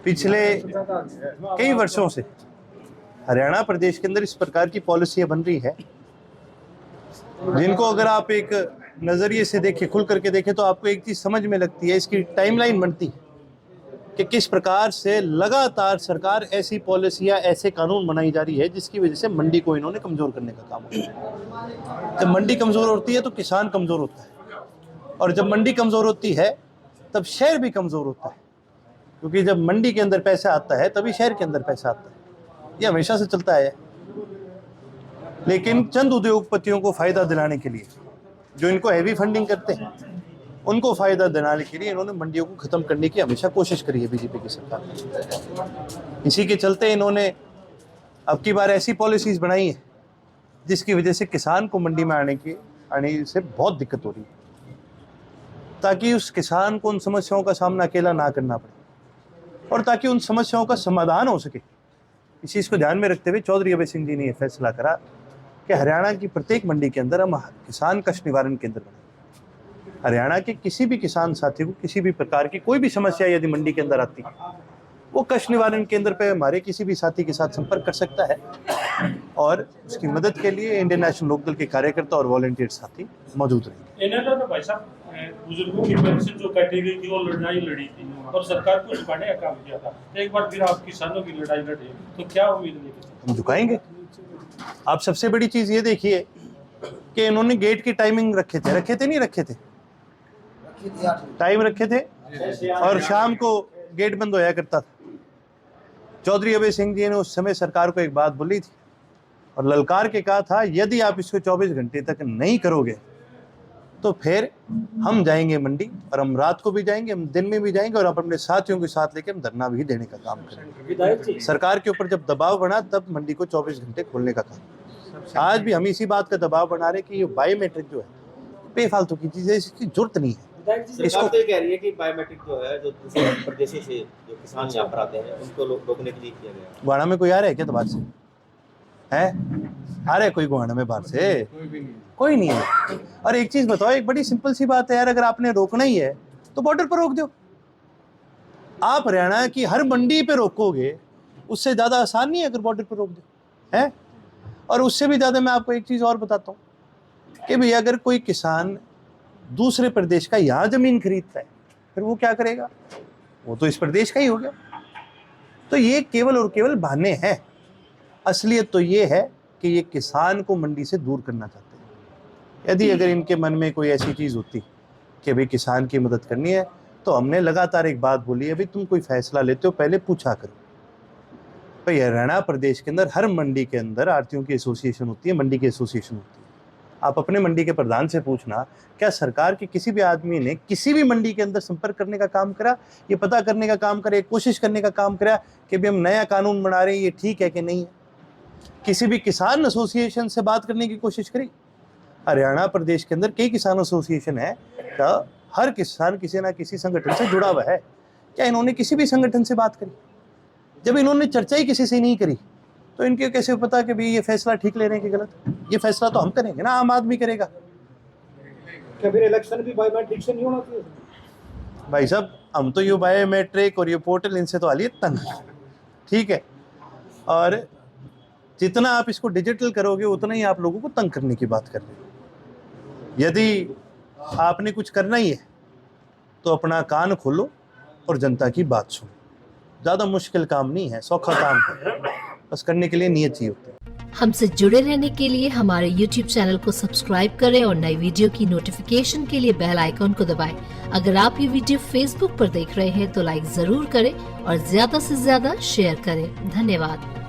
पिछले कई वर्षों से हरियाणा प्रदेश के अंदर इस प्रकार की पॉलिसियां बन रही है जिनको अगर आप एक नजरिए से देखें, खुल करके देखें, तो आपको एक चीज समझ में लगती है, इसकी टाइमलाइन बनती है कि किस प्रकार से लगातार सरकार ऐसी पॉलिसियां, ऐसे कानून बनाई जा रही है जिसकी वजह से मंडी को इन्होंने कमजोर करने का काम किया है। जब मंडी कमजोर होती है तो किसान कमजोर होता है, और जब मंडी कमजोर होती है तब शहर भी कमजोर होता है, क्योंकि जब मंडी के अंदर पैसा आता है तभी शहर के अंदर पैसा आता है। ये हमेशा से चलता है। लेकिन चंद उद्योगपतियों को फायदा दिलाने के लिए, जो इनको हैवी फंडिंग करते हैं, उनको फायदा दिलाने के लिए इन्होंने मंडियों को खत्म करने की हमेशा कोशिश करी है बीजेपी की सरकार। इसी के चलते इन्होंने अब की बार ऐसी पॉलिसीज बनाई है जिसकी वजह से किसान को मंडी में आने से बहुत दिक्कत हो रही है, ताकि उस किसान को उन समस्याओं का सामना अकेला ना करना पड़े और ताकि उन समस्याओं का समाधान हो सके। इस चीज़ को ध्यान में रखते हुए चौधरी अभय सिंह जी ने यह फैसला करा कि हरियाणा की प्रत्येक मंडी के अंदर हम किसान कष्ट निवारण केंद्र बनाएं। हरियाणा के किसी भी किसान साथी को किसी भी प्रकार की कोई भी समस्या यदि मंडी के अंदर आती है, वो कष्ट निवारण केंद्र पे हमारे किसी भी साथी के साथ संपर्क कर सकता है और उसकी मदद के लिए इंडियन नेशनल लोकदल के कार्यकर्ता और वॉलंटियर साथी मौजूद रहेंगे। तो भाई साहब, बुजुर्गों की पेंशन जो काटी गई थी वो लड़ाई लड़ी थी और सरकार को झुकाने का काम किया था। एक बार फिर आप किसानों की लड़ाई लड़े तो क्या उम्मीद नहीं? हम झुकाएंगे। आप सबसे बड़ी चीज ये देखिए कि इन्होंने गेट की टाइमिंग रखे थे नहीं रखे थे, टाइम रखे थे और शाम को गेट बंद होया करता था। चौधरी अभय सिंह जी ने उस समय सरकार को एक बात बोली थी और ललकार के कहा था, यदि आप इसको 24 घंटे तक नहीं करोगे तो फिर हम जाएंगे मंडी, और हम रात को भी जाएंगे, हम दिन में भी जाएंगे और अपने साथियों के साथ लेकर हम धरना भी देने का काम करेंगे। सरकार के ऊपर जब दबाव बना तब मंडी को 24 घंटे खोलने का काम। आज भी हम इसी बात का दबाव बना रहे कि ये बायोमेट्रिक जो है बेफालतू की चीज है, इसकी जरूरत नहीं है। इसको तो कह रही है कि बायोमेट्रिक जो है जो दूसरे प्रदेशों से जो किसान यहाँ पर आते हैं उनको रोकने के लिए किया गया। गुहाना में कोई आ रहा है क्या बाहर से? है आ रहा है कोई गुहाना में बाहर से? कोई नहीं है। और एक चीज बताओ, एक बड़ी सिंपल सी बात है यार, अगर आपने रोकना ही है तो बॉर्डर पर रोक दो। आप हरियाणा की हर मंडी पे रोकोगे, उससे ज्यादा आसान नहीं है अगर बॉर्डर पर रोक दो है। और उससे भी ज्यादा मैं आपको एक चीज और बताता हूँ कि भैया अगर कोई किसान दूसरे प्रदेश का यहाँ जमीन खरीदता है फिर वो क्या करेगा? वो तो इस प्रदेश का ही हो गया। तो ये केवल और केवल बहाने हैं। असलियत तो ये है कि ये किसान को मंडी से दूर करना चाहते हैं। यदि अगर इनके मन में कोई ऐसी चीज़ होती कि भाई किसान की मदद करनी है, तो हमने लगातार एक बात बोली है, भाई तुम कोई फैसला लेते हो पहले पूछा करो। भाई हरियाणा प्रदेश के अंदर हर मंडी के अंदर आड़तियों की एसोसिएशन होती है, मंडी की एसोसिएशन होती है। आप अपने मंडी के प्रधान से पूछना, क्या सरकार के किसी भी आदमी ने किसी भी मंडी के अंदर संपर्क करने का काम करा, ये पता करने का काम करे, कोशिश करने का काम करा कि भाई हम नया कानून बना रहे हैं, ये ठीक है कि नहीं है? किसी भी किसान एसोसिएशन से बात करने की कोशिश करी? हरियाणा प्रदेश के अंदर कई किसान एसोसिएशन है, क्या हर किसान किसी ना किसी संगठन से जुड़ा हुआ है? क्या इन्होंने किसी भी संगठन से बात करी? जब इन्होंने चर्चा ही किसी से नहीं करी तो इनके कैसे पता कि भाई ये फैसला ठीक ले रहे हैं कि गलत? ये फैसला तो हम करेंगे ना, आम आदमी करेगा। क्या फिर इलेक्शन भी बायोमेट्रिक से नहीं होना चाहिए? भाई साहब, हम तो ये बायोमेट्रिक और ये पोर्टल इनसे तो हालिए तंग, ठीक है। और जितना आप इसको डिजिटल करोगे उतना ही आप लोगों को तंग करने की बात कर रहे हो। यदि आपने कुछ करना ही है तो अपना कान खोलो और जनता की बात सुनो। ज़्यादा मुश्किल काम नहीं है, सौखा काम है, बस करने के लिए नियत चाहिए होती है। हमसे जुड़े रहने के लिए हमारे YouTube चैनल को सब्सक्राइब करें और नई वीडियो की नोटिफिकेशन के लिए बेल आइकॉन को दबाएं। अगर आप ये वीडियो Facebook पर देख रहे हैं तो लाइक जरूर करें और ज्यादा से ज्यादा शेयर करें। धन्यवाद।